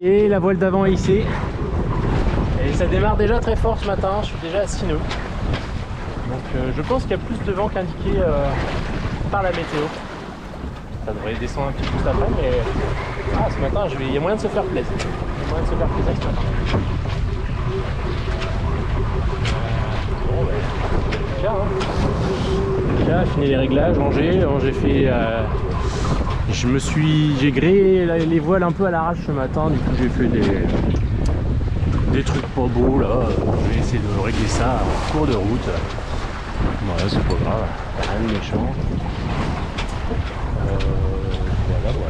Et la voile d'avant est hissée. Et ça démarre déjà très fort ce matin, je suis déjà à 6 nœuds. Donc je pense qu'il y a plus de vent qu'indiqué par la météo. Ça devrait descendre un petit peu juste après, mais ce matin il y a moyen de se faire plaisir. Il y a moyen de se faire plaisir ce matin. Bon ben, déjà, déjà fini les réglages, rangé, j'ai fait j'ai gréé les voiles un peu à l'arrache ce matin, du coup j'ai fait des trucs pas beaux là, je vais essayer de régler ça en cours de route. Voilà, c'est pas grave, rien de méchant.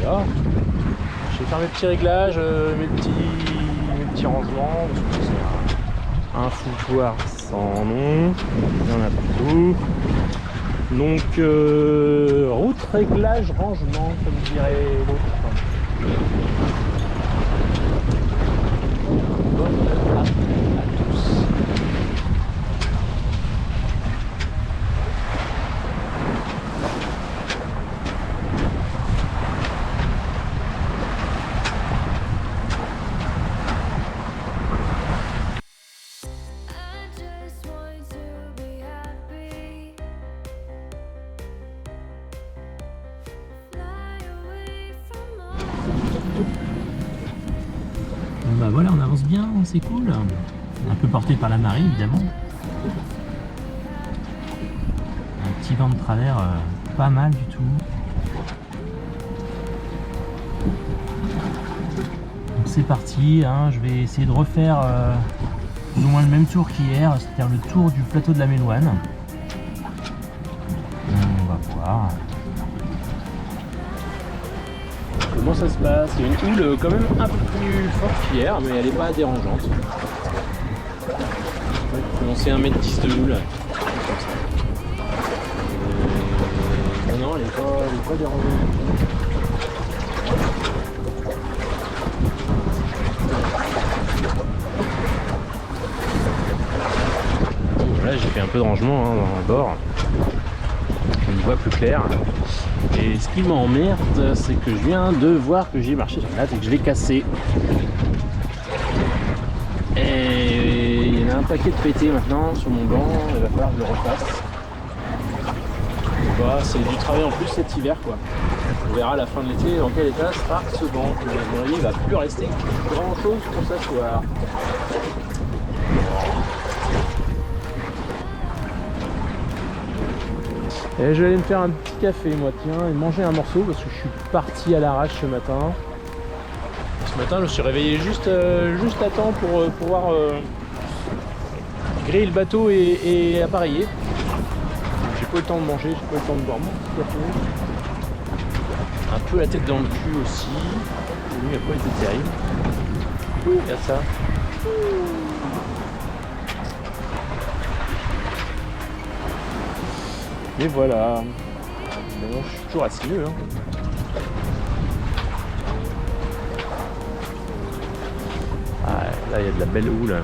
Voilà. Je vais faire mes petits réglages, mes petits rangements, parce que c'est un foutoir sans nom, il y en a partout. Donc route, réglage, rangement, comme dirait l'autre. Bonne app à tous. Bah voilà, on avance bien, c'est cool. Un peu porté par la marée évidemment. Un petit vent de travers, pas mal du tout. Donc c'est parti, je vais essayer de refaire plus ou moins le même tour qu'hier, c'est-à-dire le tour du plateau de la Méloine. On va voir. Comment ça se passe? Il y a une houle quand même un peu plus forte qu'hier, mais elle n'est pas dérangeante. Je vais commencer à 1m10 de houle. Comme ça. Non, elle n'est pas dérangeante. Voilà, j'ai fait un peu de rangement dans le bord. On y voit plus clair. Et ce qui m'emmerde, c'est que je viens de voir que j'ai marché sur la natte et que je l'ai cassé. Et il y en a un paquet de pétés maintenant sur mon banc, il va falloir que je le refasse. Bah, c'est du travail en plus cet hiver quoi. On verra à la fin de l'été dans quel état sera ce banc. Il ne va plus rester grand chose pour s'asseoir. Et je vais aller me faire un petit café moi tiens et manger un morceau parce que je suis parti à l'arrache ce matin. Ce matin je me suis réveillé juste à temps pour pouvoir griller le bateau et appareiller. J'ai pas eu le temps de manger, j'ai pas eu le temps de boire mon petit café. Un peu la tête dans le cul aussi. Lui n'a pas été terrible. Regarde ça. Et voilà. Bon, je suis toujours assis mieux. Ah, là, il y a de la belle houle.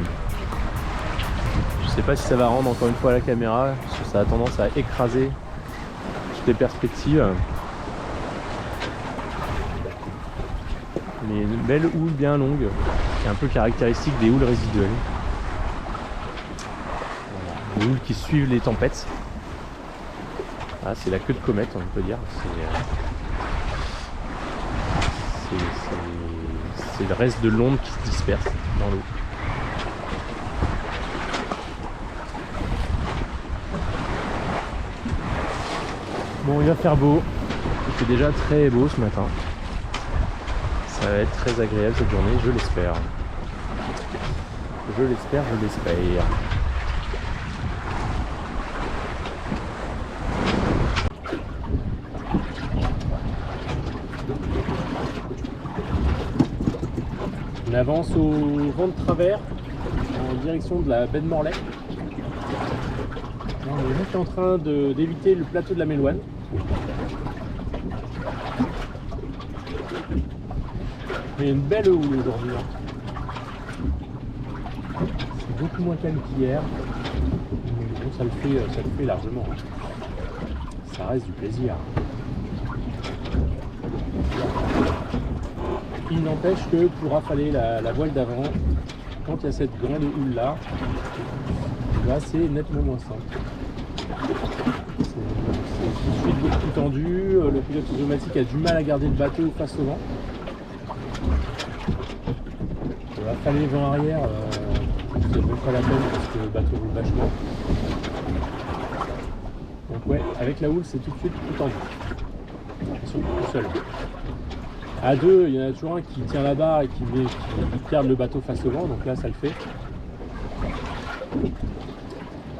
Je sais pas si ça va rendre encore une fois à la caméra, parce que ça a tendance à écraser toutes les perspectives. Mais une belle houle bien longue, qui est un peu caractéristique des houles résiduelles. Voilà. Des houles qui suivent les tempêtes. Ah, c'est la queue de comète, on peut dire. C'est le reste de l'onde qui se disperse dans l'eau. Bon, il va faire beau. Il fait déjà très beau ce matin. Ça va être très agréable cette journée, je l'espère. Je l'espère, je l'espère. On avance au vent de travers en direction de la baie de Morlaix. On est juste en train d'éviter le plateau de la Méloine. Il y a une belle houle aujourd'hui. C'est beaucoup moins calme qu'hier. Bon, ça le fait largement. Ça reste du plaisir. Il n'empêche que pour affaler la voile d'avant, quand il y a cette grande houle là, c'est nettement moins simple. C'est tout de suite beaucoup plus tendu, le pilote automatique a du mal à garder le bateau face au vent. Affaler le vent arrière, c'est même pas la peine parce que le bateau roule vachement. Donc ouais, avec la houle c'est tout de suite plus tendu. Attention, tout seul. À deux, il y en a toujours un qui tient la barre et qui garde le bateau face au vent, donc là ça le fait.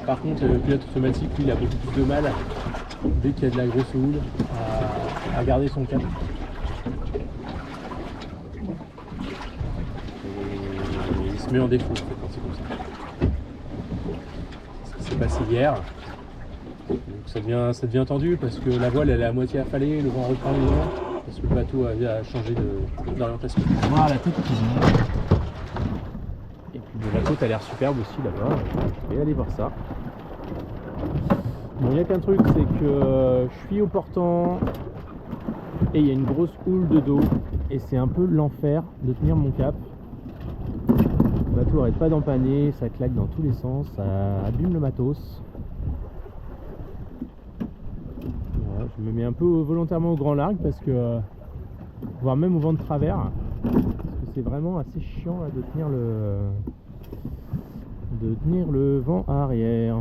Par contre, le pilote automatique, lui, il a beaucoup plus de mal, dès qu'il y a de la grosse houle, à garder son cap. Et il se met en défaut en fait, quand c'est comme ça. Ce qui s'est passé hier. Donc ça devient tendu parce que la voile elle est à moitié affalée, le vent reprend le vent, parce que le bateau a changé d'orientation. Voilà la tête qui vient. Et puis la côte a l'air superbe aussi là-bas. Je vais aller voir ça. Bon, il n'y a qu'un truc, c'est que je suis au portant et il y a une grosse houle de dos et c'est un peu l'enfer de tenir mon cap. Le bateau arrête pas d'empanner, ça claque dans tous les sens, ça abîme le matos. Voilà, je me mets un peu volontairement au grand largue parce que, voire même au vent de travers, parce que c'est vraiment assez chiant là, de tenir le vent arrière.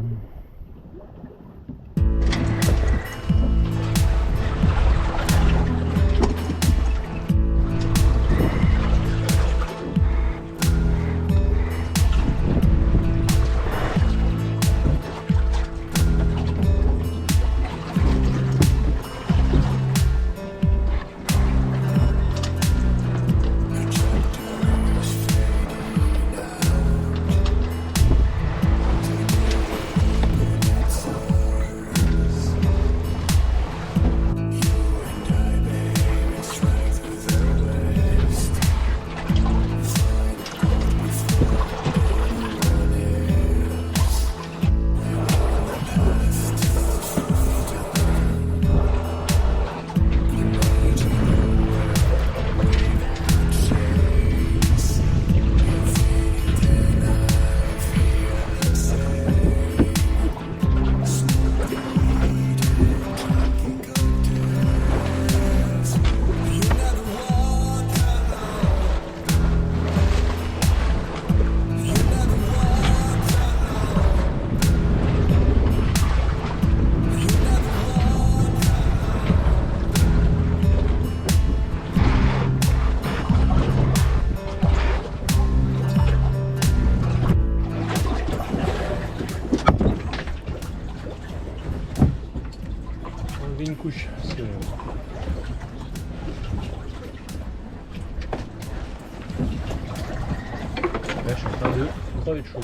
Une couche parce que... Là je suis en train de crever de chaud.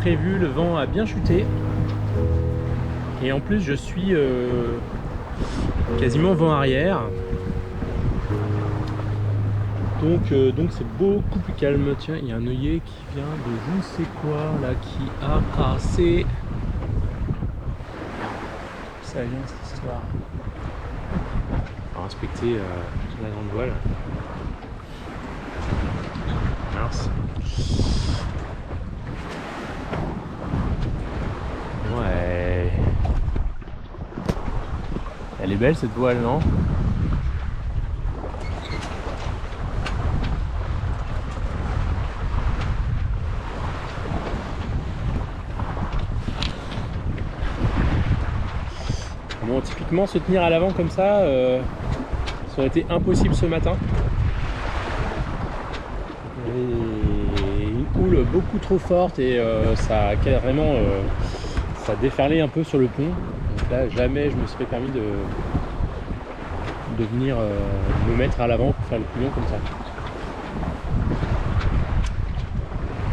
prévu, le vent a bien chuté. Et en plus je suis quasiment vent arrière. Donc c'est beaucoup plus calme. Tiens, il y a un œillet qui vient de je ne sais quoi là, qui a cassé. Ça vient cette histoire. On va respecter la grande voile. Mince. Ouais. Elle est belle cette voile, non? Bon, typiquement se tenir à l'avant comme ça, ça aurait été impossible ce matin. Une houle beaucoup trop forte et ça a carrément ça a déferlé un peu sur le pont. Donc là, jamais je me serais permis de venir me mettre à l'avant pour faire le couillon comme ça.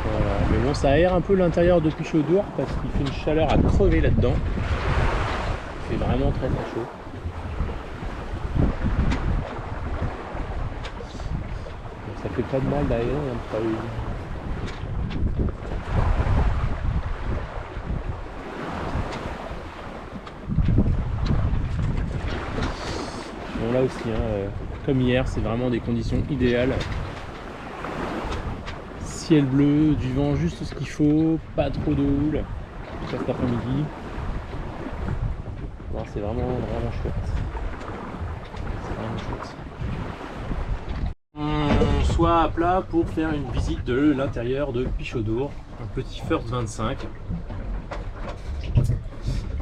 Voilà. Mais bon, ça aère un peu l'intérieur de Pichaud-d'Ours parce qu'il fait une chaleur à crever là-dedans. Il fait vraiment très très chaud. Donc ça fait pas de mal d'aérer un peu. Bon là aussi, hein, comme hier, c'est vraiment des conditions idéales. Ciel bleu, du vent juste ce qu'il faut, pas trop de houle. Cet après-midi. C'est vraiment chouette. C'est vraiment chouette. On soit à plat pour faire une visite de l'intérieur de Pichaud-d'Ours, un petit First 25.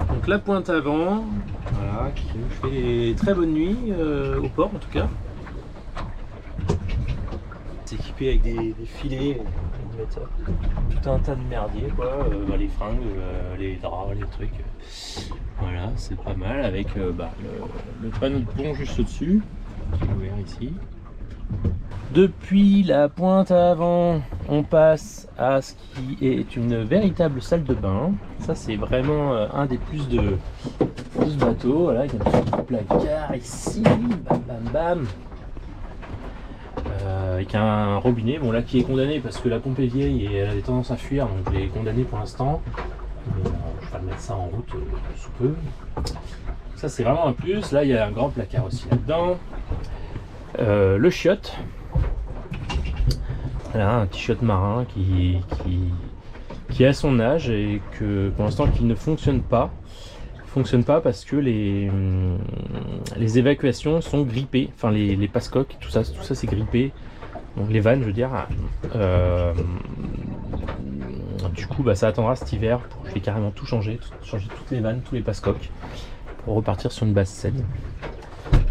Donc la pointe avant, voilà, qui nous fait des très bonnes nuits au port en tout cas. C'est équipé avec des filets, tout un tas de merdier quoi, les fringues, les draps, les trucs. Voilà, c'est pas mal avec le panneau de pont juste au-dessus, qui est ouvert ici. Depuis la pointe avant, on passe à ce qui est une véritable salle de bain. Ça, c'est vraiment un des plus de ce bateau. Voilà, il y a un petit placard ici, bam bam bam. Avec un robinet, bon là qui est condamné parce que la pompe est vieille et elle a des tendances à fuir, donc je l'ai condamné pour l'instant. Mais je vais mettre ça en route sous peu. Ça c'est vraiment un plus. Là il y a un grand placard aussi là-dedans. Le chiotte. Voilà, un petit chiotte marin qui a son âge et que pour l'instant qui ne fonctionne pas. Parce que les évacuations sont grippées, enfin les passecoques, tout ça c'est grippé. Donc les vannes je veux dire. Du coup ça attendra cet hiver pour que je vais carrément tout changer toutes les vannes, tous les passecoques pour repartir sur une base saine.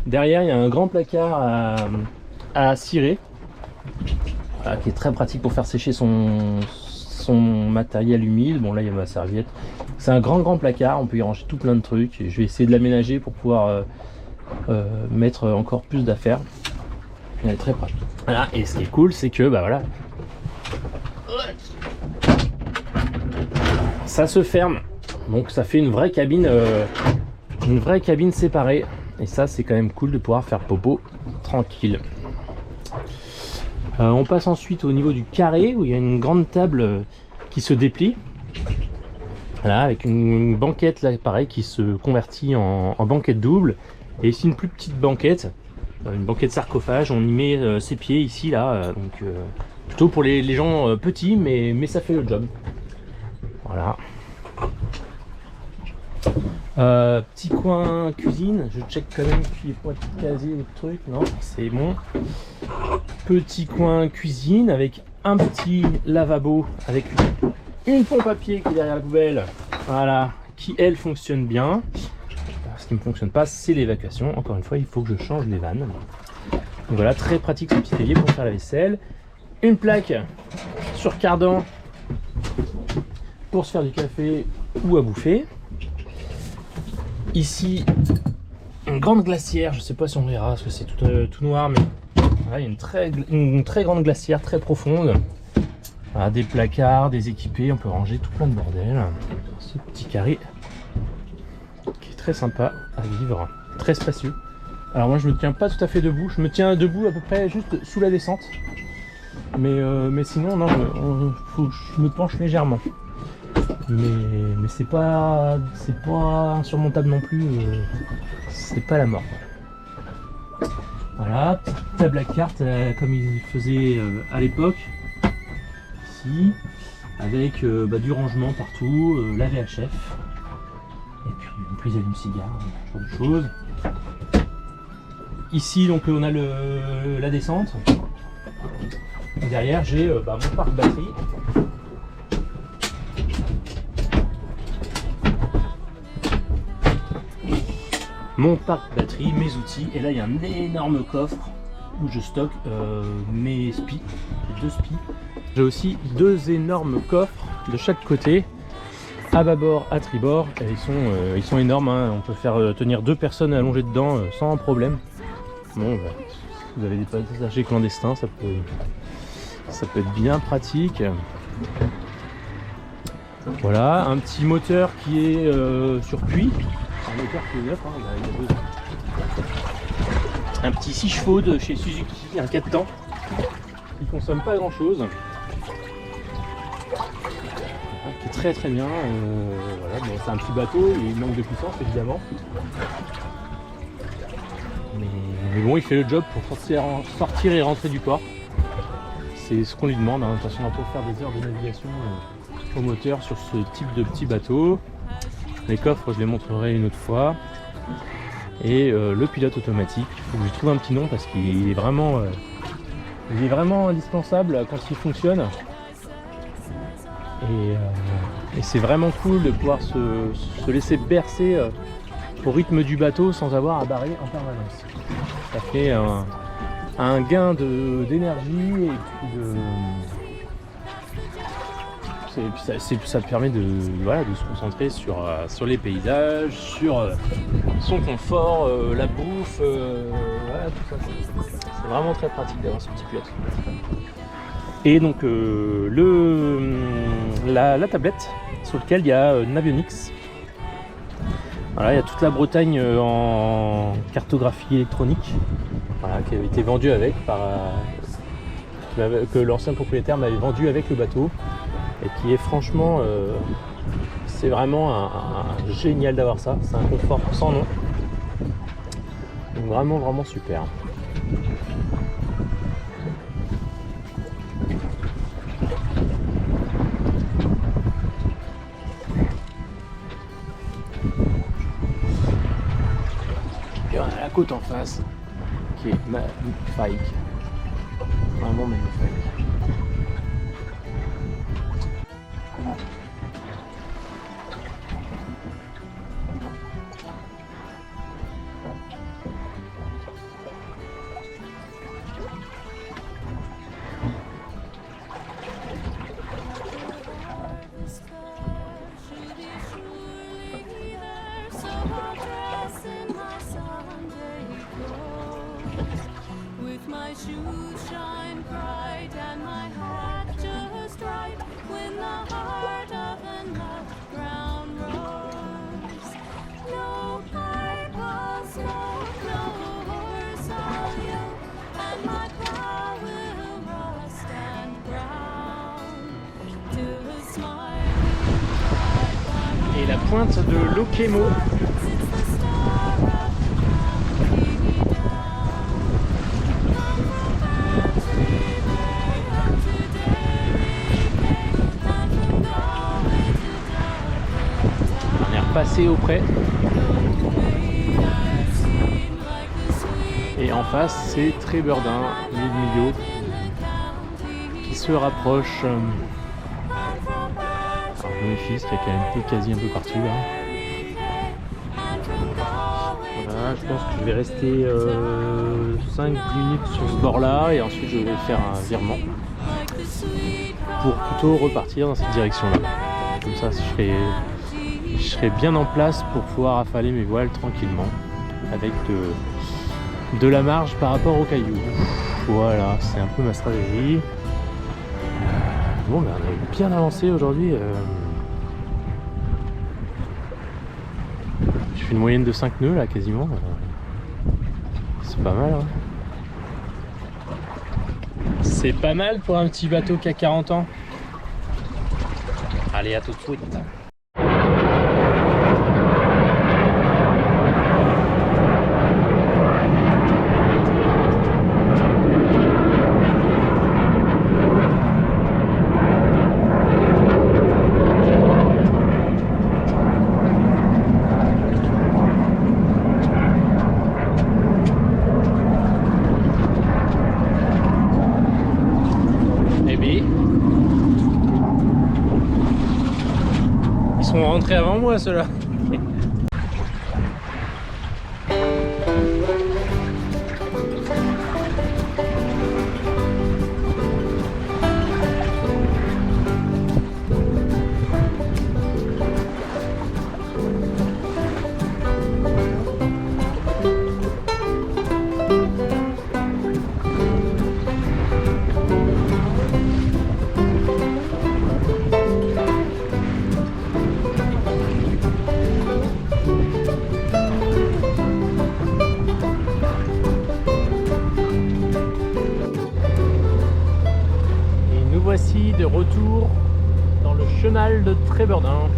Derrière il y a un grand placard à cirer, voilà, qui est très pratique pour faire sécher son matériel humide. Bon là il y a ma serviette. C'est un grand placard, on peut y ranger tout plein de trucs. Je vais essayer de l'aménager pour pouvoir mettre encore plus d'affaires. Elle est très pratique. Voilà, et ce qui est cool c'est que voilà, ça se ferme, donc ça fait une vraie cabine séparée, et ça c'est quand même cool de pouvoir faire popo tranquille. On passe ensuite au niveau du carré où il y a une grande table qui se déplie, voilà, avec une banquette là pareil qui se convertit en banquette double, et ici une plus petite banquette, une banquette sarcophage. On y met ses pieds ici là, donc plutôt pour les gens petits, mais ça fait le job. Voilà. Petit coin cuisine, je check quand même qu'il n'y ait pas de casier ou de truc. Non, c'est bon. Petit coin cuisine avec un petit lavabo avec une pompe à pied qui est derrière la poubelle. Voilà, qui elle fonctionne bien. Ce qui ne fonctionne pas, c'est l'évacuation. Encore une fois, il faut que je change les vannes. Donc voilà, très pratique ce petit évier pour faire la vaisselle. Une plaque sur cardan pour se faire du café ou à bouffer. Ici, une grande glacière, je sais pas si on verra parce que c'est tout noir, mais voilà, il y a une très grande glacière très profonde Voilà, des placards, des équipés, on peut ranger tout plein de bordel. Ce petit carré qui est très sympa à vivre, très spacieux. Alors moi je me tiens pas tout à fait debout, je me tiens debout à peu près juste sous la descente. Mais sinon non, faut que je me penche légèrement. Mais c'est pas insurmontable non plus, c'est pas la mort. Voilà, petite table à cartes comme ils faisaient à l'époque, ici, avec du rangement partout, la VHF, et puis une prise allume-cigare, ce genre de choses. Ici donc on a la descente. Et derrière j'ai mon parc batterie. Mon parc batterie, mes outils, et là il y a un énorme coffre où je stocke mes spies, j'ai 2 spies. J'ai aussi 2 énormes coffres de chaque côté, à bâbord, à tribord, et ils sont énormes, hein. On peut faire tenir 2 personnes allongées dedans sans problème. Bon, si vous avez des passagers clandestins, ça peut être bien pratique. Voilà, un petit moteur qui est sur puits. Un moteur qui est neuf, hein, il y a 2 ans. Un petit 6 chevaux de chez Suzuki, un 4 temps. Il consomme pas grand chose. Qui est très très bien. Voilà, bon, c'est un petit bateau, il manque de puissance évidemment. Mais bon, il fait le job pour sortir et rentrer du port. C'est ce qu'on lui demande, hein. De toute façon, on va pas faire des heures de navigation au moteur sur ce type de petit bateau. Les coffres, je les montrerai une autre fois. Et le pilote automatique, il faut que je trouve un petit nom parce qu'il est vraiment indispensable quand il fonctionne. Et c'est vraiment cool de pouvoir se laisser bercer au rythme du bateau sans avoir à barrer en permanence. Ça fait un gain d'énergie et puis ça permet de se concentrer sur les paysages, sur son confort, la bouffe, voilà, tout ça. C'est vraiment très pratique d'avoir ce petit pilote. Et donc la tablette sur laquelle il y a Navionics. Voilà, il y a toute la Bretagne en cartographie électronique, voilà, qui avait été vendue avec que l'ancien propriétaire m'avait vendu avec le bateau. Et qui est franchement, c'est vraiment génial d'avoir ça, c'est un confort sans nom. Donc vraiment super. Et on a la côte en face, qui est magnifique, vraiment magnifique. My shoes shine bright and my hat just right when the heart of another ground roars. No pipe, no horse I'll yield, and my plow will rust and brown to a smiling Et la pointe de l'Okemo. Passer auprès et en face c'est Trébeurdin, l'île Millau qui se rapproche. Alors je me méfie, il y a quand même des casiers un peu partout là. Voilà, je pense que je vais rester 5-10 minutes sur ce bord là et ensuite je vais faire un virement pour plutôt repartir dans cette direction là. Comme ça je serai bien en place pour pouvoir affaler mes voiles tranquillement avec de la marge par rapport aux cailloux. Voilà, c'est un peu ma stratégie. Bon, ben, on a bien avancé aujourd'hui. Je fais une moyenne de 5 nœuds là quasiment. C'est pas mal. Hein. C'est pas mal pour un petit bateau qui a 40 ans. Allez, à tout de suite. Ils sont rentrés avant moi ceux-là. Voici de retour dans le chenal de Trébeurdin.